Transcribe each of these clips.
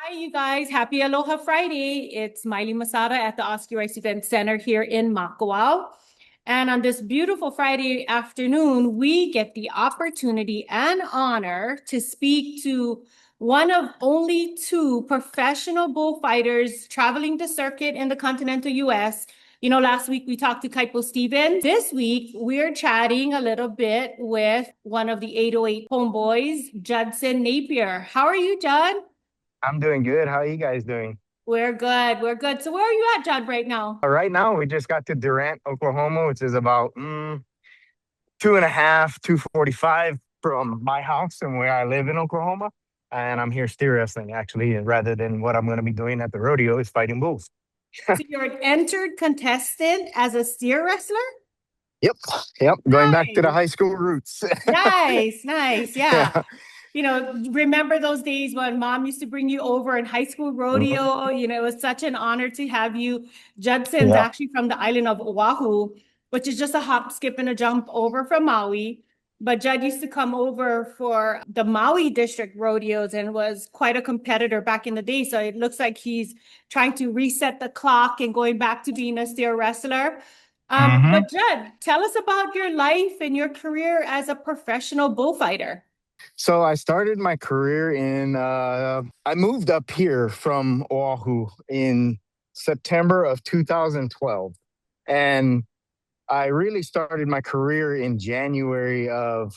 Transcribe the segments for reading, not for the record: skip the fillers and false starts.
Hi, you guys. Happy Aloha Friday. It's Maile Masada at the Oski Rice Event Center here in Makawao. And on this beautiful Friday afternoon, we get the opportunity and honor to speak to one of only two professional bullfighters traveling the circuit in the continental US. You know, last week we talked to Kaipo Stevens. This week we're chatting a little bit with one of the 808 homeboys, Juddsen Napier. How are you, Judd? I'm doing good. How are you guys doing? We're good. We're good. So where are you at, Judd, right now? Right now, we just got to Durant, Oklahoma, which is about two and a half, 245 from my house and where I live in Oklahoma. And I'm here steer wrestling, actually, and rather than what I'm going to be doing at the rodeo is fighting bulls. So you're an entered contestant as a steer wrestler? Yep, yep. Going back to the Nice. high school roots. Nice, nice. Yeah. Yeah. You know, remember those days when mom used to bring you over in high school Mhm. rodeo? You know, it was such an honor to have you. Judsen's Yeah. actually from the island of Oahu, which is just a hop, skip, and a jump over from Maui. But Judd used to come over for the Maui district rodeos and was quite a competitor back in the day. So it looks like he's trying to reset the clock and going back to being a steer wrestler. hmm But Judd, tell us about your life and your career as a professional bullfighter. So I started my career I moved up here from Oahu in September of 2012. And I really started my career in January of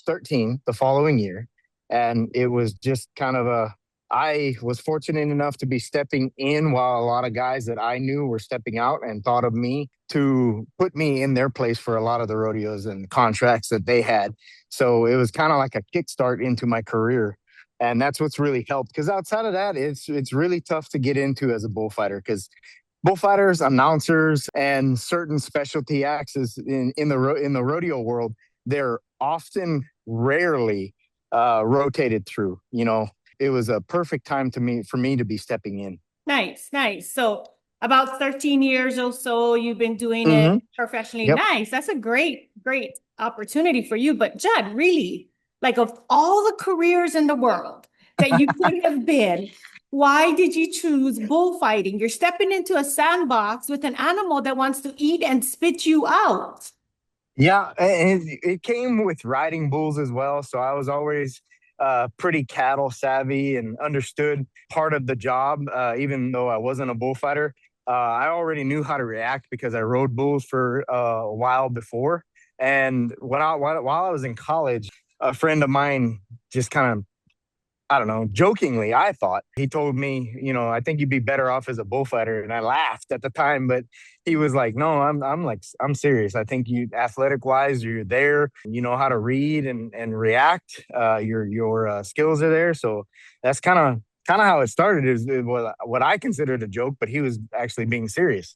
13, the following year. And it was just I was fortunate enough to be stepping in while a lot of guys that I knew were stepping out and thought of me to put me in their place for a lot of the rodeos and contracts that they had. So it was kind of like a kickstart into my career. And that's what's really helped. Because outside of that, it's really tough to get into as a bullfighter because bullfighters, announcers, and certain specialty acts in the rodeo world, they're often rarely rotated through. It was a perfect time for me to be stepping in. Nice, nice. So about 13 years or so, you've been doing it hmm professionally. Yep. Nice. That's a great, great opportunity for you. But Judd, really, like of all the careers in the world that you could have been, why did you choose bullfighting? You're stepping into a sandbox with an animal that wants to eat and spit you out. Yeah, and it came with riding bulls as well. So I was always pretty cattle savvy and understood part of the job, even though I wasn't a bullfighter. I already knew how to react because I rode bulls for a while before. And while I was in college, a friend of mine just kind of, I don't know, jokingly, I thought he told me, I think you'd be better off as a bullfighter. And I laughed at the time, but he was like, no, I'm serious. I think you athletic wise, you're there, you know how to read and react. Your skills are there. So that's kind of how it started is what I considered a joke, but he was actually being serious.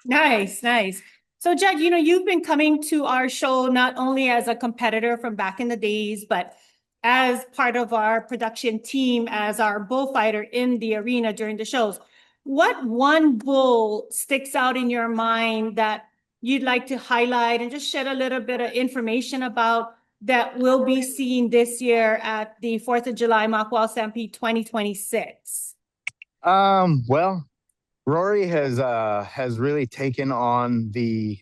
Nice, nice. So, Judd, you know, you've been coming to our show not only as a competitor from back in the days, but as part of our production team, as our bullfighter in the arena during the shows. What one bull sticks out in your mind that you'd like to highlight and just shed a little bit of information about that we'll be seeing this year at the 4th of July Makawao Stampede 2026? Well, Rory has really taken on the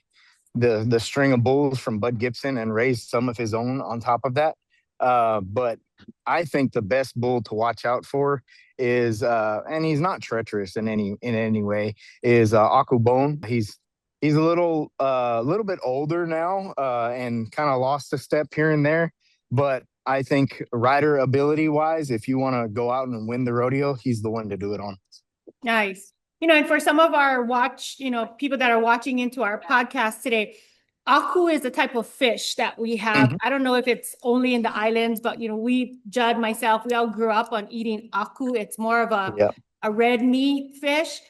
string of bulls from Bud Gibson and raised some of his own on top of that. But I think the best bull to watch out for is and he's not treacherous in any way, is Akubone. He's a little bit older now and kind of lost a step here and there, but I think rider ability wise, if you want to go out and win the rodeo, he's the one to do it on. Nice. You know, and for some of our people that are watching into our podcast today, aku is the type of fish that we have. Mhm. I don't know if it's only in the islands, but you know, Judd, myself, we all grew up on eating aku. It's more of Yeah. a red meat fish.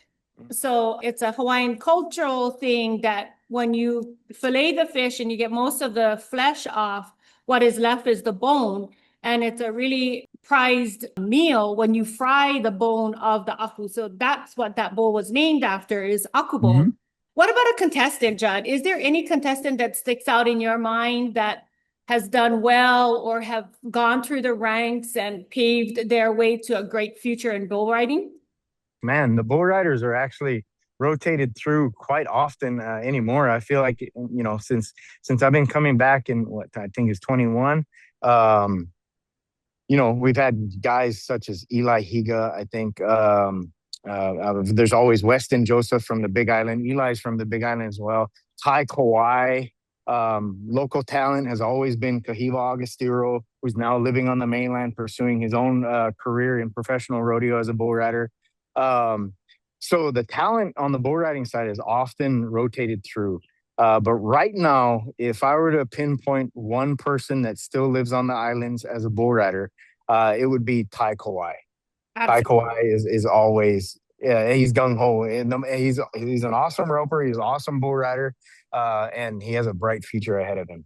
So it's a Hawaiian cultural thing that when you fillet the fish and you get most of the flesh off, what is left is the bone. And it's a really prized meal when you fry the bone of the aku. So that's what that bowl was named after is aku bone. Mhm. What about a contestant, Judd? Is there any contestant that sticks out in your mind that has done well or have gone through the ranks and paved their way to a great future in bull riding? Man, the bull riders are actually rotated through quite often anymore. I feel like since I've been coming back in what I think is 21. Um, we've had guys such as Eli Higa. I think there's always Weston Joseph from the Big Island. Eli's from the Big Island as well. Ty Kawai. Local talent has always been Kahiva Agostiro, who's now living on the mainland, pursuing his own career in professional rodeo as a bull rider. Um, so the talent on the bull riding side is often rotated through. But right now, if I were to pinpoint one person that still lives on the islands as a bull rider, it would be Ty Kawai. Ty Absolutely. Kawai is always, yeah, he's gung ho. He's an awesome roper. He's an awesome bull rider, and he has a bright future ahead of him.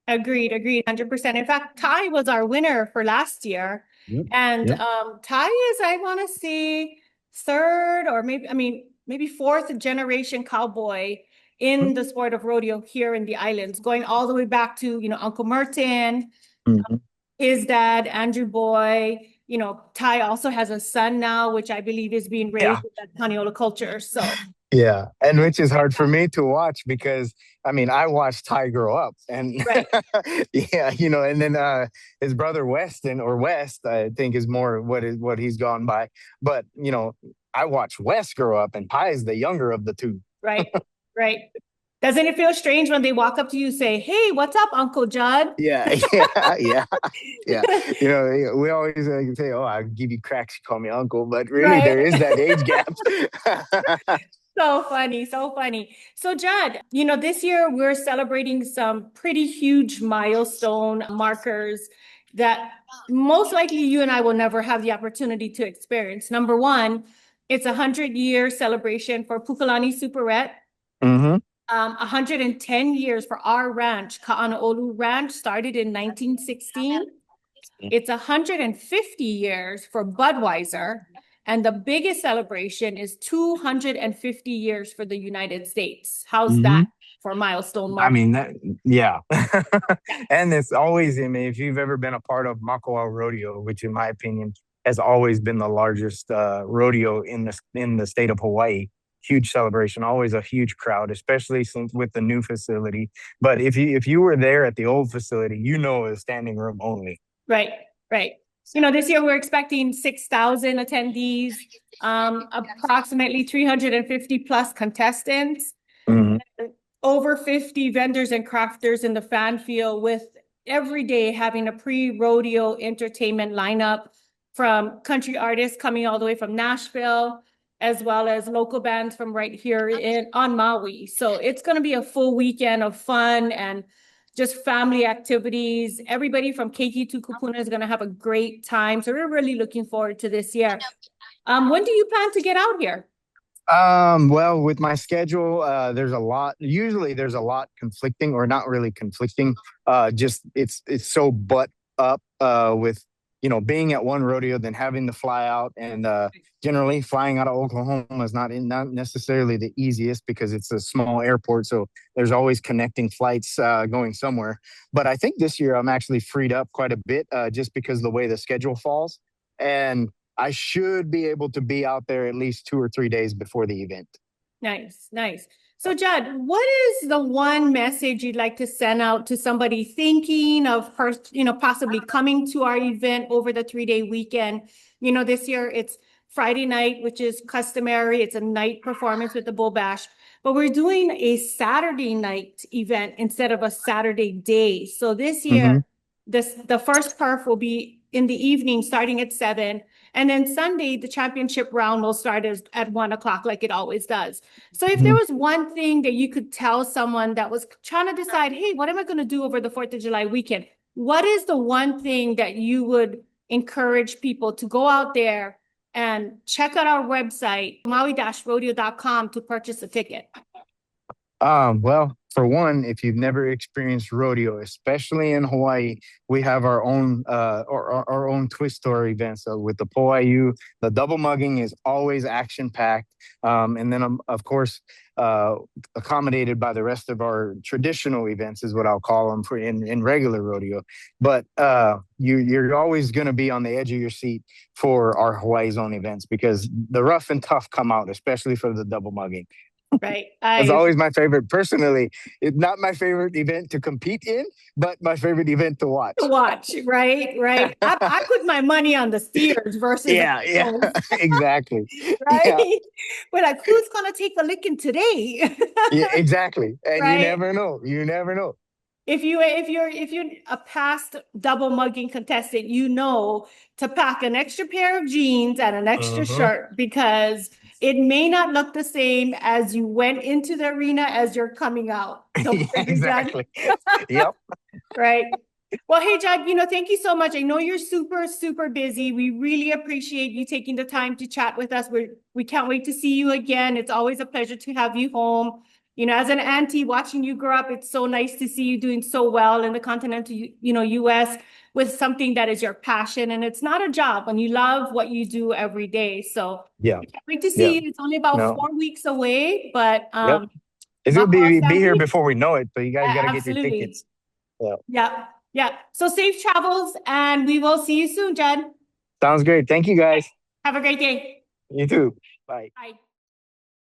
Agreed, agreed, 100%. In fact, Ty was our winner for last year. Yep. And Yep. Ty is, I want to say, third or maybe fourth generation cowboy in the sport of rodeo here in the islands, going all the way back to, Uncle Merton, Mhm. his dad, Andrew Boy. Ty also has a son now, which I believe is being Yeah. raised with that Paniola culture. So, Yeah, and which is hard for me to watch because I mean I watched Ty grow up, and right. yeah, and then his brother West, I think is more what he's gone by. But I watched West grow up, and Ty is the younger of the two. Right, right. Doesn't it feel strange when they walk up to you and say, "Hey, what's up, Uncle Judd?" Yeah, yeah, yeah, yeah. We always say, "Oh, I give you cracks, you call me uncle," but really Right. there is that age gap. So funny, so funny. So, Judd, this year we're celebrating some pretty huge milestone markers that most likely you and I will never have the opportunity to experience. Number one, it's 100-year celebration for Pukalani Superette. Hmm. 110 years for our ranch, Ka'anaolu Ranch, started in 1916. It's 150 years for Budweiser. And the biggest celebration is 250 years for the United States. How's that for milestone I mark? mean that, yeah. And it's always, I mean, if you've ever been a part of Makawao Rodeo, which in my opinion has always been the largest rodeo in the state of Hawaii, huge celebration, always a huge crowd, especially since with the new facility. But if you were there at the old facility, it was standing room only. Right, right. This year we're expecting 6,000 attendees, approximately 350 plus contestants, Mhm. over 50 vendors and crafters in the fan field, with every day having a pre-rodeo entertainment lineup from country artists coming all the way from Nashville, as well as local bands from right here on Maui. So it's going to be a full weekend of fun and just family activities. Everybody from Keiki to Kupuna is going to have a great time. So we're really looking forward to this year. When do you plan to get out here? Well, with my schedule, there's a lot. Usually, there's a lot conflicting, or not really conflicting. Just it's so butt up with being at one rodeo, then having to fly out, and generally flying out of Oklahoma is not necessarily the easiest because it's a small airport. So there's always connecting flights going somewhere. But I think this year I'm actually freed up quite a bit just because of the way the schedule falls. And I should be able to be out there at least 2 or 3 days before the event. Nice, nice. So, Judd, what is the one message you'd like to send out to somebody thinking of possibly coming to our event over the 3-day weekend? This year it's Friday night, which is customary. It's a night performance with the Bull Bash, but we're doing a Saturday night event instead of a Saturday day. So this year, Hmm. the first perf will be in the evening, starting at 7. And then Sunday, the championship round will start at 1 o'clock, like it always does. So if there Hmm. was one thing that you could tell someone that was trying to decide, hey, what am I going to do over the 4th of July weekend? What is the one thing that you would encourage people to go out there and check out our website, maui-rodeo.com, to purchase a ticket? Well, for one, if you've never experienced rodeo, especially in Hawaii, we have our own our own twist story events. So with the poiu, the double mugging is always action packed, and then of course uh, accommodated by the rest of our traditional events is what I'll call them for in regular rodeo. But you're always going to be on the edge of your seat for our Hawaii zone events because the rough and tough come out, especially for the double mugging. Right. It's I always my favorite. Personally, it's not my favorite event to compete in, but my favorite event to to watch. watch, right? Right. I put my money on the steers versus the Yeah, yeah, cows, exactly. Yeah, right? But like, who's gonna take a licking today? yeah, exactly. And you Right? never know. You never know. If you're a past double mugging contestant, you know to pack an extra pair of jeans and an extra Uh-huh. shirt because it may not look the same as you went into the arena as you're coming out. Don't you agree, Judd? Exactly. Yep. Right. Well, hey, Judd, thank you so much. I know you're super, super busy. We really appreciate you taking the time to chat with us. We can't wait to see you again. It's always a pleasure to have you home. As an auntie watching you grow up, it's so nice to see you doing so well in the continental, US with something that is your passion. And it's not a job and you love what you do every day. So Yeah. we can't wait to see Yeah. you. It's only about No. 4 weeks away, but Yep. It's gonna Makawao be here Stampede, before we know it, but you guys gotta get your absolutely. tickets. Yeah. Yeah. Yeah. So safe travels and we will see you soon, Jen. Sounds great. Thank you guys. Have a great day. You too. Bye. Bye.